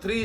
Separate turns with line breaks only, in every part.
3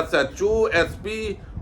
SHO, SP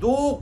2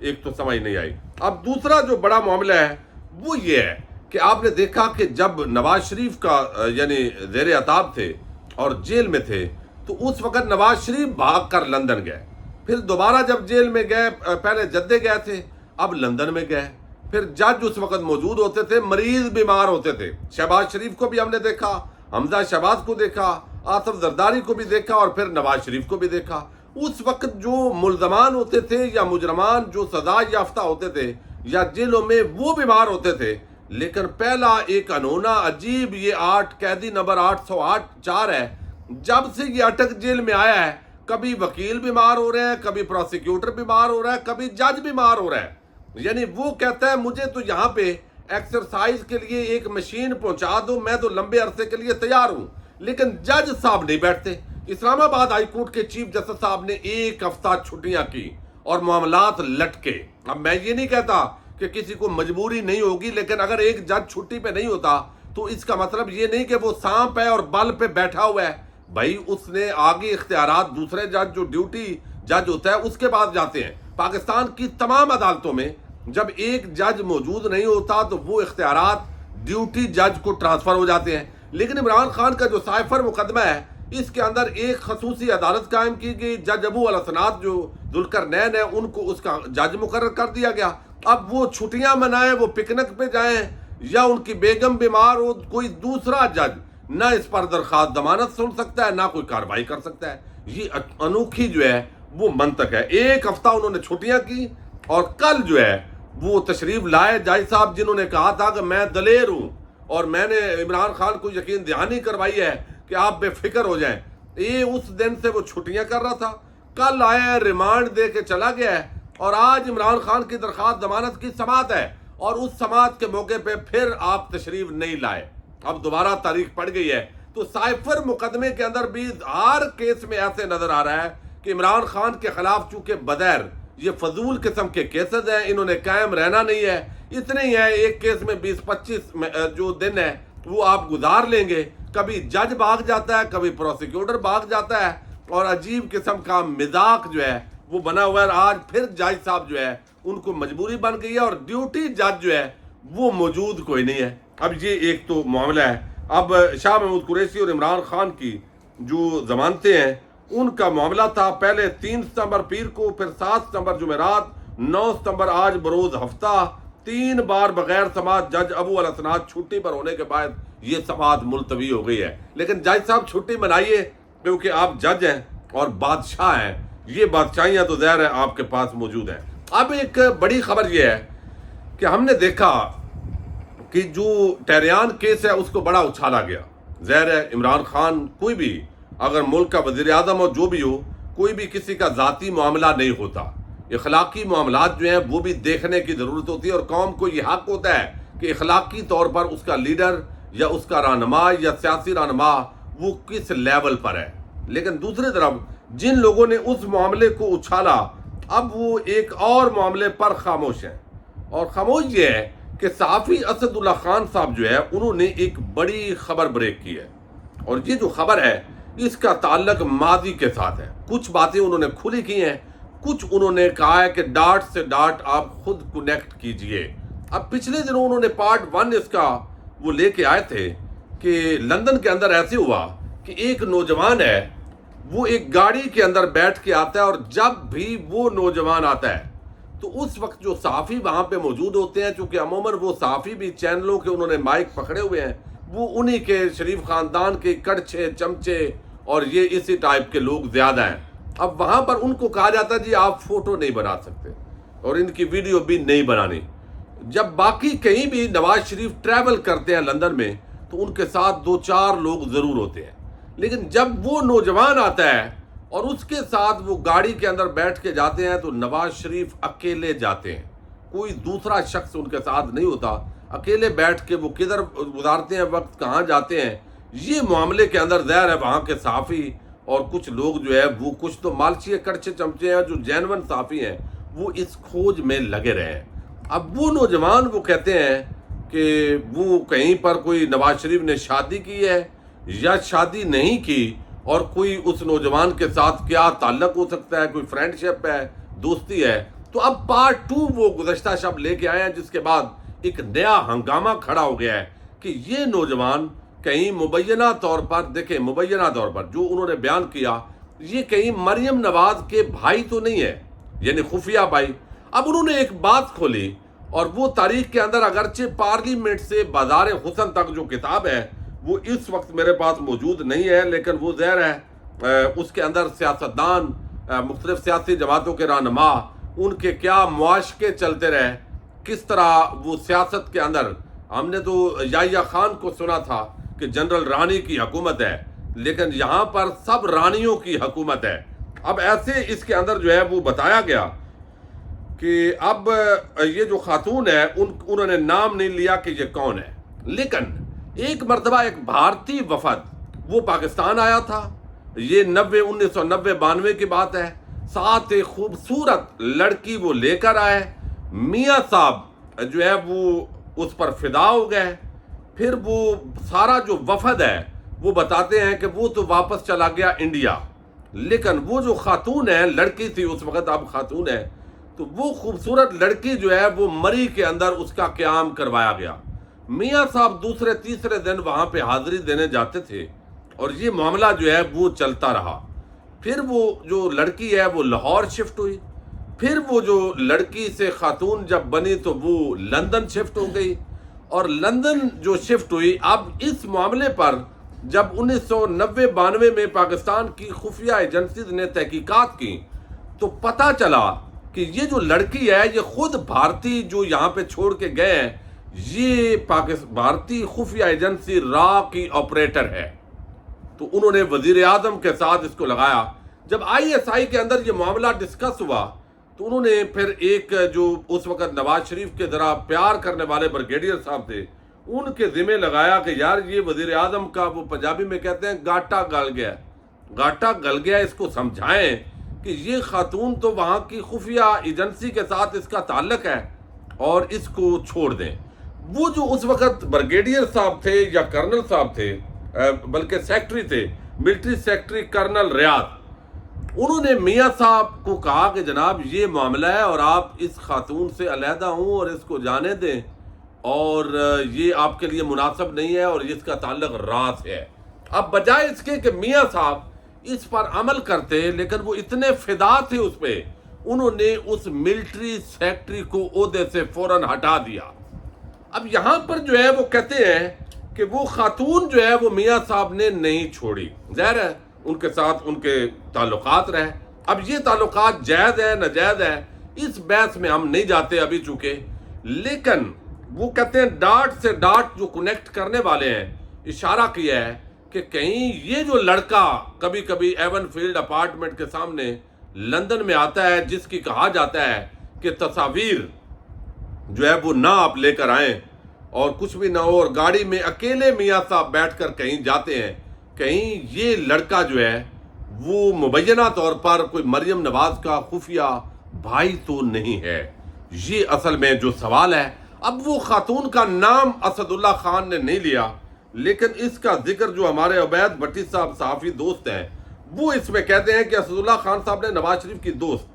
ایک تو سمجھ نہیں آئی۔ اب دوسرا جو بڑا معاملہ ہے وہ یہ ہے کہ آپ نے دیکھا کہ جب نواز شریف کا یعنی زیر عتاب تھے اور جیل میں تھے تو اس وقت نواز شریف بھاگ کر لندن گئے، پھر دوبارہ جب جیل میں گئے، پہلے جدے گئے تھے، اب لندن میں گئے، پھر جج اس وقت موجود ہوتے تھے، مریض بیمار ہوتے تھے۔ شہباز شریف کو بھی ہم نے دیکھا، حمزہ شہباز کو دیکھا، آصف زرداری کو بھی دیکھا اور پھر نواز شریف کو بھی دیکھا۔ اس وقت جو ملزمان ہوتے تھے یا مجرمان جو سزا یافتہ ہوتے تھے یا جیلوں میں وہ بیمار ہوتے تھے، لیکن پہلا ایک انونا عجیب یہ قیدی نمبر 808-4 ہے، جب سے یہ اٹک جیل میں آیا ہے کبھی وکیل بیمار ہو رہے ہیں، کبھی پروسیکیوٹر بیمار ہو رہا ہے، کبھی جج بیمار ہو رہا ہے۔ یعنی وہ کہتا ہے مجھے تو یہاں پہ ایکسرسائز کے لیے ایک مشین پہنچا دو، میں تو لمبے عرصے کے لیے تیار ہوں، لیکن جج صاحب نہیں بیٹھتے۔ اسلام آباد ہائی کورٹ کے چیف جسٹس صاحب نے 1 ہفتہ چھٹیاں کی اور معاملات لٹکے۔ اب میں یہ نہیں کہتا کہ کسی کو مجبوری نہیں ہوگی، لیکن اگر ایک جج چھٹی پہ نہیں ہوتا تو اس کا مطلب یہ نہیں کہ وہ سانپ ہے اور بل پہ بیٹھا ہوا ہے، بھائی اس نے آگے اختیارات دوسرے جج جو ڈیوٹی جج ہوتا ہے اس کے بعد جاتے ہیں۔ پاکستان کی تمام عدالتوں میں جب ایک جج موجود نہیں ہوتا تو وہ اختیارات ڈیوٹی جج کو ٹرانسفر ہو جاتے ہیں۔ لیکن عمران خان کا جو سائفر مقدمہ ہے اس کے اندر ایک خصوصی عدالت قائم کی گئی، جج ابو الحسنات جو ذوالقرنین ہے ان کو اس کا جج مقرر کر دیا گیا۔ اب وہ چھٹیاں منائیں، وہ پکنک پہ جائیں یا ان کی بیگم بیمار ہو، کوئی دوسرا جج نہ اس پر درخواست ضمانت سن سکتا ہے نہ کوئی کارروائی کر سکتا ہے۔ یہ انوکھی جو ہے وہ منطق ہے۔ 1 ہفتہ انہوں نے چھٹیاں کی اور کل جو ہے وہ تشریف لائے جج صاحب جنہوں نے کہا تھا کہ میں دلیر ہوں اور میں نے عمران خان کو یقین دہانی کروائی ہے کہ آپ بے فکر ہو جائیں۔ یہ اس دن سے وہ چھٹیاں کر رہا تھا، کل آیا ریمانڈ دے کے چلا گیا ہے اور آج عمران خان کی درخواست ضمانت کی سماعت ہے اور اس سماعت کے موقع پہ پھر آپ تشریف نہیں لائے، اب دوبارہ تاریخ پڑ گئی ہے۔ تو سائفر مقدمے کے اندر بھی ہر کیس میں ایسے نظر آ رہا ہے کہ عمران خان کے خلاف چونکہ بدیر یہ فضول قسم کے کیسز ہیں، انہوں نے قائم رہنا نہیں ہے، اتنے ہی ہے ایک کیس میں 20-25 جو دن ہے وہ آپ گزار لیں گے، کبھی جج بھاگ جاتا ہے، کبھی پروسیکیوٹر بھاگ جاتا ہے اور عجیب قسم کا مذاق جو ہے وہ بنا ہوا ہے۔ آج پھر جج صاحب جو ہے ان کو مجبوری بن گئی ہے اور ڈیوٹی جج جو ہے وہ موجود کوئی نہیں ہے۔ اب یہ ایک تو معاملہ ہے۔ اب شاہ محمود قریشی اور عمران خان کی جو ضمانتیں ہیں ان کا معاملہ تھا، پہلے 3 ستمبر پیر کو، پھر 7 ستمبر جمعرات، 9 ستمبر آج بروز ہفتہ، 3 بار بغیر سماعت جج ابو الحسنات چھٹی پر ہونے کے بعد یہ سماعت ملتوی ہو گئی ہے۔ لیکن جج صاحب چھٹی منائیے کیونکہ آپ جج ہیں اور بادشاہ ہیں، یہ بادشاہیاں تو ظاہر ہے آپ کے پاس موجود ہیں۔ اب ایک بڑی خبر یہ ہے کہ ہم نے دیکھا کہ جو ٹہریان کیس ہے اس کو بڑا اچھالا گیا۔ ظاہر ہے عمران خان کوئی بھی اگر ملک کا وزیر اعظم ہو جو بھی ہو، کوئی بھی کسی کا ذاتی معاملہ نہیں ہوتا، اخلاقی معاملات جو ہیں وہ بھی دیکھنے کی ضرورت ہوتی ہے اور قوم کو یہ حق ہوتا ہے کہ اخلاقی طور پر اس کا لیڈر یا اس کا رہنما یا سیاسی رہنما وہ کس لیول پر ہے۔ لیکن دوسری طرف جن لوگوں نے اس معاملے کو اچھالا اب وہ ایک اور معاملے پر خاموش ہیں، اور خاموش یہ ہے کہ صحافی اسد اللہ خان صاحب جو ہے انہوں نے ایک بڑی خبر بریک کی ہے، اور یہ جو خبر ہے اس کا تعلق ماضی کے ساتھ ہے۔ کچھ باتیں انہوں نے کھلی کی ہیں، کچھ انہوں نے کہا ہے کہ ڈاٹ سے ڈاٹ آپ خود کنیکٹ کیجئے۔ اب پچھلے دنوں انہوں نے پارٹ 1 اس کا وہ لے کے آئے تھے کہ لندن کے اندر ایسے ہوا کہ ایک نوجوان ہے وہ ایک گاڑی کے اندر بیٹھ کے آتا ہے، اور جب بھی وہ نوجوان آتا ہے تو اس وقت جو صحافی وہاں پہ موجود ہوتے ہیں، چونکہ عموماً وہ صحافی بھی چینلوں کے انہوں نے مائک پکڑے ہوئے ہیں، وہ انہی کے شریف خاندان کے کڑچھے چمچے اور یہ اسی ٹائپ کے لوگ زیادہ ہیں۔ اب وہاں پر ان کو کہا جاتا ہے جی آپ فوٹو نہیں بنا سکتے اور ان کی ویڈیو بھی نہیں بنانی۔ جب باقی کہیں بھی نواز شریف ٹریول کرتے ہیں لندن میں تو ان کے ساتھ 2-4 لوگ ضرور ہوتے ہیں، لیکن جب وہ نوجوان آتا ہے اور اس کے ساتھ وہ گاڑی کے اندر بیٹھ کے جاتے ہیں تو نواز شریف اکیلے جاتے ہیں، کوئی دوسرا شخص ان کے ساتھ نہیں ہوتا، اکیلے بیٹھ کے وہ کدھر گزارتے ہیں وقت، کہاں جاتے ہیں، یہ معاملے کے اندر ظاہر ہے وہاں کے صحافی اور کچھ لوگ جو ہے وہ کچھ تو مالچی کڑچے چمچے ہیں جو جینون صحافی ہیں وہ اس کھوج میں لگے رہے ہیں۔ اب وہ نوجوان وہ کہتے ہیں کہ وہ کہیں پر کوئی نواز شریف نے شادی کی ہے یا شادی نہیں کی، اور کوئی اس نوجوان کے ساتھ کیا تعلق ہو سکتا ہے، کوئی فرینڈ شپ ہے، دوستی ہے، تو اب پارٹ 2 وہ گزشتہ شب لے کے آئے ہیں، جس کے بعد ایک نیا ہنگامہ کھڑا ہو گیا ہے کہ یہ نوجوان کہیں مبینہ طور پر دیکھیں، مبینہ طور پر جو انہوں نے بیان کیا، یہ کہیں مریم نواز کے بھائی تو نہیں ہے، یعنی خفیہ بھائی۔ اب انہوں نے ایک بات کھولی، اور وہ تاریخ کے اندر اگرچہ پارلیمنٹ سے بازار حسن تک جو کتاب ہے وہ اس وقت میرے پاس موجود نہیں ہے، لیکن وہ ظاہر ہے اس کے اندر سیاستدان، مختلف سیاسی جماعتوں کے رہنما، ان کے کیا معاشقے چلتے رہے، کس طرح وہ سیاست کے اندر، ہم نے تو یحییٰ خان کو سنا تھا کہ جنرل رانی کی حکومت ہے، لیکن یہاں پر سب رانیوں کی حکومت ہے۔ اب ایسے اس کے اندر جو ہے وہ بتایا گیا کہ اب یہ جو خاتون ہے انہوں نے نام نہیں لیا کہ یہ کون ہے، لیکن ایک مرتبہ ایک بھارتی وفد وہ پاکستان آیا تھا، یہ 1990-92 کی بات ہے، ساتھ ایک خوبصورت لڑکی وہ لے کر آئے، میاں صاحب جو ہے وہ اس پر فدا ہو گئے، پھر وہ سارا جو وفد ہے وہ بتاتے ہیں کہ وہ تو واپس چلا گیا انڈیا، لیکن وہ جو خاتون ہے، لڑکی تھی اس وقت، اب خاتون ہے، تو وہ خوبصورت لڑکی جو ہے وہ مری کے اندر اس کا قیام کروایا گیا۔ میاں صاحب دوسرے تیسرے دن وہاں پہ حاضری دینے جاتے تھے، اور یہ معاملہ جو ہے وہ چلتا رہا۔ پھر وہ جو لڑکی ہے وہ لاہور شفٹ ہوئی، پھر وہ جو لڑکی سے خاتون جب بنی تو وہ لندن شفٹ ہو گئی، اور لندن جو شفٹ ہوئی، اب اس معاملے پر جب 1990-92 میں پاکستان کی خفیہ ایجنسیز نے تحقیقات کی تو پتہ چلا کہ یہ جو لڑکی ہے یہ خود بھارتی جو یہاں پہ چھوڑ کے گئے ہیں، یہ بھارتی خفیہ ایجنسی را کی آپریٹر ہے۔ تو انہوں نے وزیر اعظم کے ساتھ اس کو لگایا۔ جب ISI کے اندر یہ معاملہ ڈسکس ہوا تو انہوں نے پھر ایک جو اس وقت نواز شریف کے ذرا پیار کرنے والے بریگیڈیئر صاحب تھے، ان کے ذمہ لگایا کہ یار یہ وزیر اعظم کا، وہ پنجابی میں کہتے ہیں گاٹا گل گیا، گاٹا گل گیا، اس کو سمجھائیں کہ یہ خاتون تو وہاں کی خفیہ ایجنسی کے ساتھ اس کا تعلق ہے اور اس کو چھوڑ دیں۔ وہ جو اس وقت بریگیڈیئر صاحب تھے یا کرنل صاحب تھے، بلکہ سیکٹری تھے، ملٹری سیکٹری کرنل ریاض، انہوں نے میاں صاحب کو کہا کہ جناب یہ معاملہ ہے اور آپ اس خاتون سے علیحدہ ہوں اور اس کو جانے دیں، اور یہ آپ کے لیے مناسب نہیں ہے اور اس کا تعلق رات ہے۔ اب بجائے اس کے کہ میاں صاحب اس پر عمل کرتے، لیکن وہ اتنے فدا تھے اس پہ، انہوں نے اس ملٹری سیکٹری کو عہدے سے فوراً ہٹا دیا۔ اب یہاں پر جو ہے وہ کہتے ہیں کہ وہ خاتون جو ہے وہ میاں صاحب نے نہیں چھوڑی، ظاہر ہے ان کے ساتھ ان کے تعلقات رہے۔ اب یہ تعلقات جائز ہے ناجائز ہے اس بحث میں ہم نہیں جاتے ابھی چونکہ، لیکن وہ کہتے ہیں ڈاٹ سے ڈاٹ جو کنیکٹ کرنے والے ہیں، اشارہ کیا ہے کہ کہیں یہ جو لڑکا کبھی کبھی ایون فیلڈ اپارٹمنٹ کے سامنے لندن میں آتا ہے، جس کی کہا جاتا ہے کہ تصاویر جو ہے وہ نہ آپ لے کر آئیں اور کچھ بھی نہ ہو، اور گاڑی میں اکیلے میاں صاحب بیٹھ کر کہیں جاتے ہیں، کہیں یہ لڑکا جو ہے وہ مبینہ طور پر کوئی مریم نواز کا خفیہ بھائی تو نہیں ہے؟ یہ اصل میں جو سوال ہے۔ اب وہ خاتون کا نام اسد اللہ خان نے نہیں لیا، لیکن اس کا ذکر جو ہمارے عبید بھٹی صاحب صحافی دوست ہیں وہ اس میں کہتے ہیں کہ اسد اللہ خان صاحب نے نواز شریف کی دوست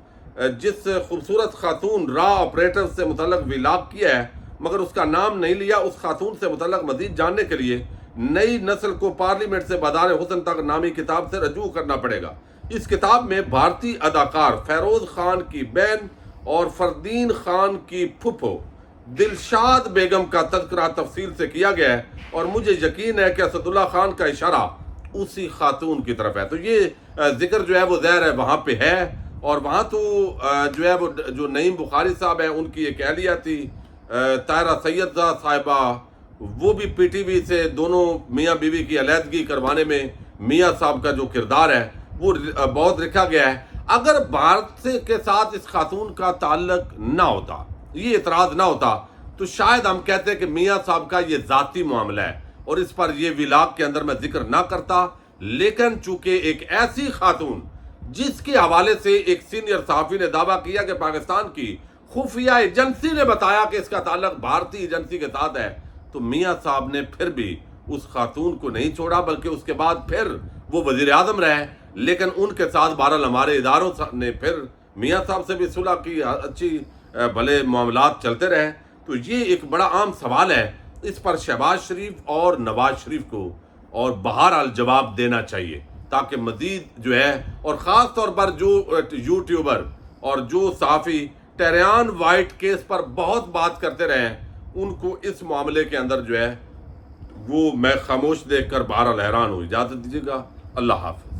جس خوبصورت خاتون را آپریٹر سے متعلق ولاگ کیا ہے مگر اس کا نام نہیں لیا، اس خاتون سے متعلق مزید جاننے کے لیے نئی نسل کو پارلیمنٹ سے بازار حسن تک نامی کتاب سے رجوع کرنا پڑے گا۔ اس کتاب میں بھارتی اداکار فیروز خان کی بہن اور فردین خان کی پھپھو دلشاد بیگم کا تذکرہ تفصیل سے کیا گیا ہے، اور مجھے یقین ہے کہ اسد اللہ خان کا اشارہ اسی خاتون کی طرف ہے۔ تو یہ ذکر جو ہے وہ ظاہر ہے وہاں پہ ہے، اور وہاں تو جو ہے وہ جو نعیم بخاری صاحب ہیں ان کی ایک اہلیہ تھی طاہرہ سیدزادہ صاحبہ، وہ بھی پی ٹی وی سے دونوں میاں بیوی کی علیحدگی کروانے میں میاں صاحب کا جو کردار ہے وہ بہت لکھا گیا ہے۔ اگر بھارت کے ساتھ اس خاتون کا تعلق نہ ہوتا، یہ اعتراض نہ ہوتا، تو شاید ہم کہتے کہ میاں صاحب کا یہ ذاتی معاملہ ہے اور اس پر یہ ولاگ کے اندر میں ذکر نہ کرتا، لیکن چونکہ ایک ایسی خاتون جس کے حوالے سے ایک سینئر صحافی نے دعویٰ کیا کہ پاکستان کی خفیہ ایجنسی نے بتایا کہ اس کا تعلق بھارتی ایجنسی کے ساتھ ہے، تو میاں صاحب نے پھر بھی اس خاتون کو نہیں چھوڑا، بلکہ اس کے بعد پھر وہ وزیر اعظم رہے، لیکن ان کے ساتھ بہرحال ہمارے اداروں نے پھر میاں صاحب سے بھی صلح کی، اچھی بھلے معاملات چلتے رہے. تو یہ ایک بڑا عام سوال ہے، اس پر شہباز شریف اور نواز شریف کو اور بہرحال جواب دینا چاہیے، تاکہ مزید جو ہے، اور خاص طور پر جو یوٹیوبر اور جو صحافی ٹہریان وائٹ کیس پر بہت بات کرتے رہے ہیں، ان کو اس معاملے کے اندر جو ہے وہ میں خاموش دیکھ کر بہرحال حیران ہوں. اجازت دیجیے گا. اللہ حافظ.